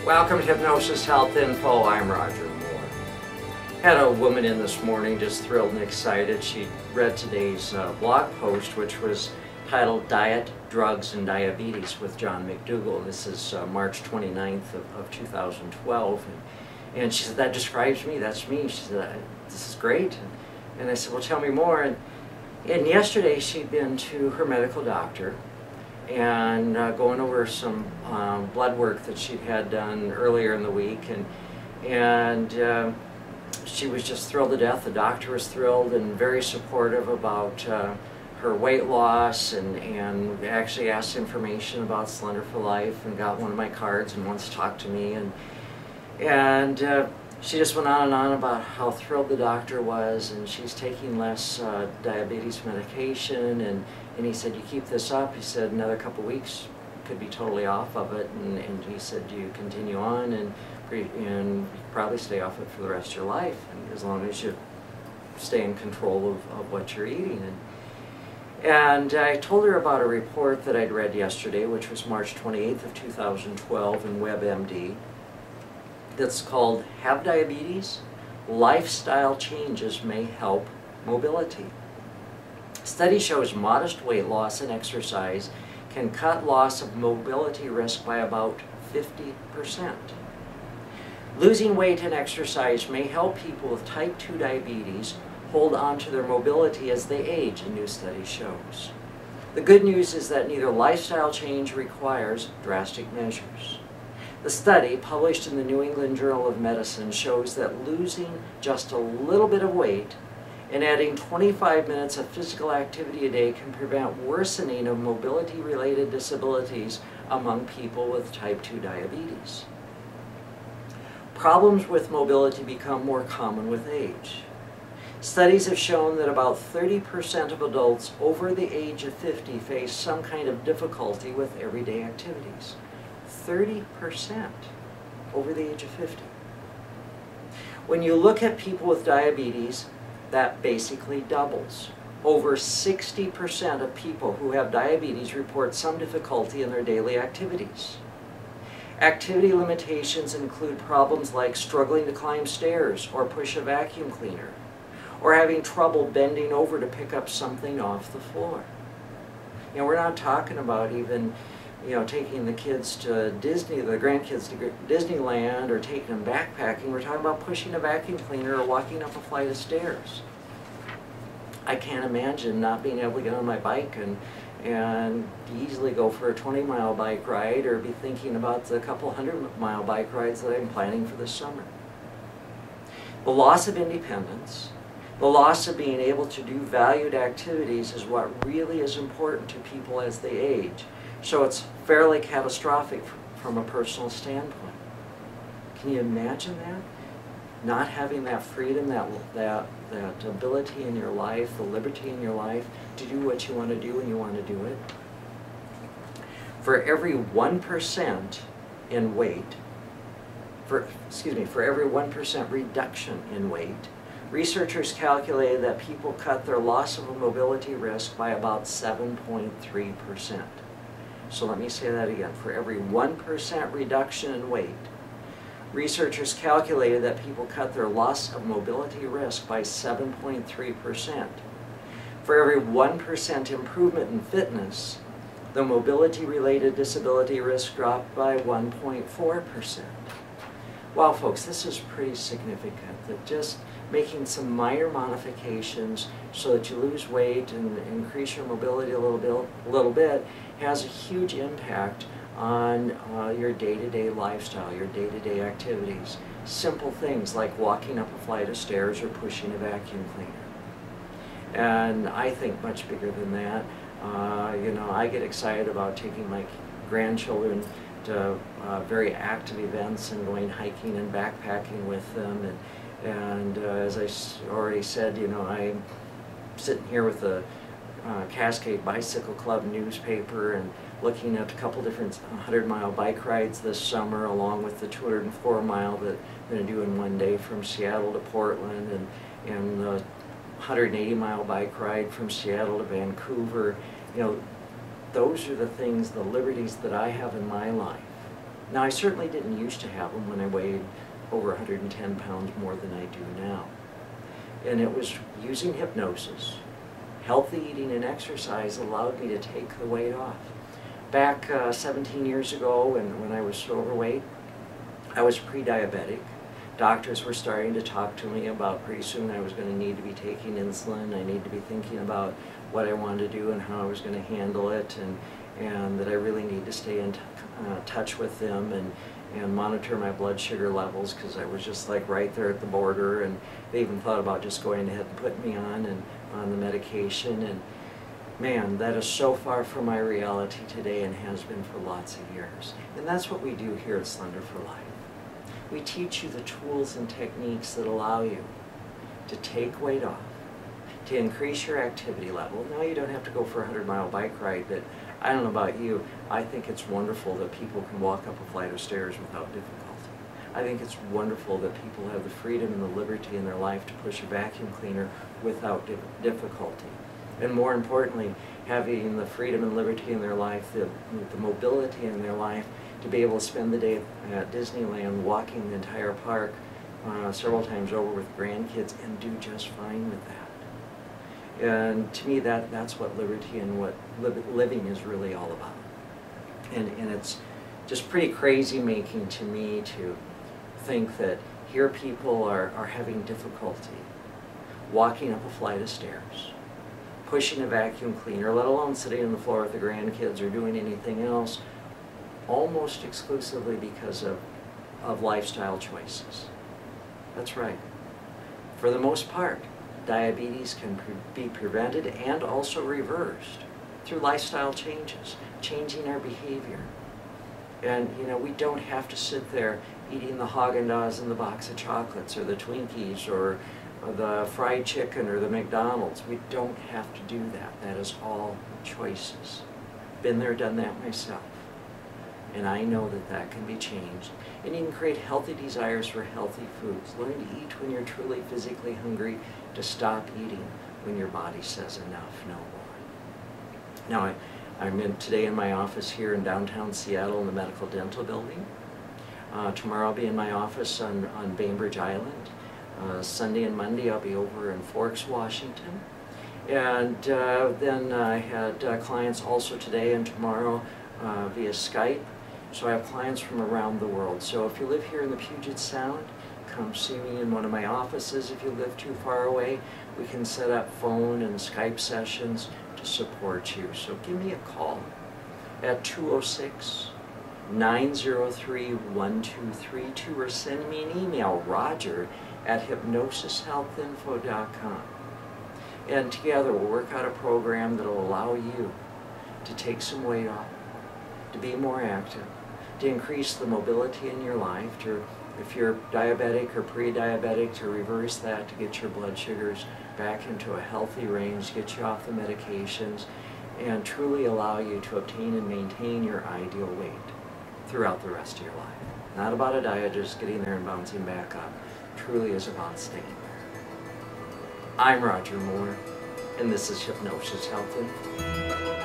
Welcome to Hypnosis Health Info. I'm Roger Moore. Had a woman in this morning, just thrilled and excited. She read today's blog post, which was titled Diet, Drugs, and Diabetes with John McDougall. This is March 29th of 2012. And she said, that describes me, that's me. She said, this is great. And I said, well, tell me more. And yesterday she'd been to her medical doctor and going over some blood work that she'd had done earlier in the week, and she was just thrilled to death. The doctor was thrilled and very supportive about her weight loss, and actually asked information about Slender for Life and got one of my cards and wants to talk to me, and she just went on and on about how thrilled the doctor was, and she's taking less diabetes medication, and he said, you keep this up, he said, another couple weeks could be totally off of it, and he said, do you continue on and you probably stay off it for the rest of your life, and as long as you stay in control of what you're eating. And I told her about a report that I'd read yesterday, which was March 28th of 2012 in WebMD, that's called Have Diabetes? Lifestyle Changes May Help Mobility. Study shows modest weight loss and exercise can cut loss of mobility risk by about 50%. Losing weight and exercise may help people with type 2 diabetes hold on to their mobility as they age, a new study shows. The good news is that neither lifestyle change requires drastic measures. The study, published in the New England Journal of Medicine, shows that losing just a little bit of weight and adding 25 minutes of physical activity a day can prevent worsening of mobility-related disabilities among people with type 2 diabetes. Problems with mobility become more common with age. Studies have shown that about 30% of adults over the age of 50 face some kind of difficulty with everyday activities. 30% over the age of 50. When you look at people with diabetes, that basically doubles. Over 60% of people who have diabetes report some difficulty in their daily activities. Activity limitations include problems like struggling to climb stairs or push a vacuum cleaner, or having trouble bending over to pick up something off the floor. You know, we're not talking about even taking the kids to Disney, the grandkids to Disneyland, or taking them backpacking. We're talking about pushing a vacuum cleaner or walking up a flight of stairs. I can't imagine not being able to get on my bike and easily go for a 20-mile bike ride, or be thinking about the couple 100-mile bike rides that I'm planning for this summer. The loss of independence, the loss of being able to do valued activities is what really is important to people as they age. So it's fairly catastrophic from a personal standpoint. Can you imagine that? Not having that freedom, that ability in your life, the liberty in your life to do what you want to do when you want to do it. For every 1% in weight, for every 1% reduction in weight, researchers calculated that people cut their loss of mobility risk by about 7.3%. So let me say that again. For every 1% reduction in weight, researchers calculated that people cut their loss of mobility risk by 7.3%. For every 1% improvement in fitness, the mobility-related disability risk dropped by 1.4%. Wow, folks, this is pretty significant, that just making some minor modifications so that you lose weight and increase your mobility a little bit has a huge impact on your day-to-day lifestyle, your day-to-day activities. Simple things like walking up a flight of stairs or pushing a vacuum cleaner. And I think much bigger than that. I get excited about taking my grandchildren to very active events and going hiking and backpacking with them. And as I already said, I'm sitting here with the Cascade Bicycle Club newspaper and looking at a couple different 100-mile bike rides this summer, along with the 204-mile that I'm going to do in one day from Seattle to Portland, and the 180-mile bike ride from Seattle to Vancouver. Those are the things, the liberties that I have in my life Now, I certainly didn't used to have them when I weighed over 110 pounds more than I do now. And it was using hypnosis, healthy eating and exercise allowed me to take the weight off. Back 17 years ago when I was overweight, I was pre-diabetic. Doctors were starting to talk to me about pretty soon I was going to need to be taking insulin. I need to be thinking about what I wanted to do and how I was going to handle it, and that I really need to stay in touch with them and monitor my blood sugar levels, because I was just like right there at the border, and they even thought about just going ahead and putting me on the medication. And man, that is so far from my reality today and has been for lots of years. And that's what we do here at Slender for Life. We teach you the tools and techniques that allow you to take weight off, to increase your activity level. Now, you don't have to go for a 100-mile bike ride, but I don't know about you, I think it's wonderful that people can walk up a flight of stairs without difficulty. I think it's wonderful that people have the freedom and the liberty in their life to push a vacuum cleaner without difficulty. And more importantly, having the freedom and liberty in their life, the mobility in their life, to be able to spend the day at Disneyland walking the entire park several times over with grandkids and do just fine with that. And to me, that's what liberty and what living is really all about. And it's just pretty crazy making to me to think that here people are having difficulty walking up a flight of stairs, pushing a vacuum cleaner, let alone sitting on the floor with the grandkids or doing anything else, almost exclusively because of lifestyle choices. That's right. For the most part, diabetes can be prevented and also reversed through lifestyle changes, changing our behavior. And you know, we don't have to sit there eating the Haagen-Dazs and the box of chocolates or the Twinkies or the fried chicken or the McDonald's. We don't have to do that. That is all choices. Been there, done that myself. And I know that that can be changed. And you can create healthy desires for healthy foods. Learn to eat when you're truly physically hungry, to stop eating when your body says enough, no more. Now, I'm today in my office here in downtown Seattle in the Medical Dental Building. Tomorrow I'll be in my office on Bainbridge Island. Sunday and Monday I'll be over in Forks, Washington. And then I had clients also today and tomorrow via Skype. So I have clients from around the world. So if you live here in the Puget Sound, come see me in one of my offices. If you live too far away, we can set up phone and Skype sessions to support you. So give me a call at 206-903-1232 or send me an email, roger@hypnosishealthinfo.com. And together we'll work out a program that will allow you to take some weight off, to be more active, to increase the mobility in your life, to, if you're diabetic or pre-diabetic, to reverse that, to get your blood sugars back into a healthy range, get you off the medications, and truly allow you to obtain and maintain your ideal weight throughout the rest of your life. Not about a diet, just getting there and bouncing back up. Truly is about staying there. I'm Roger Moore, and this is Hypnosis Health Info.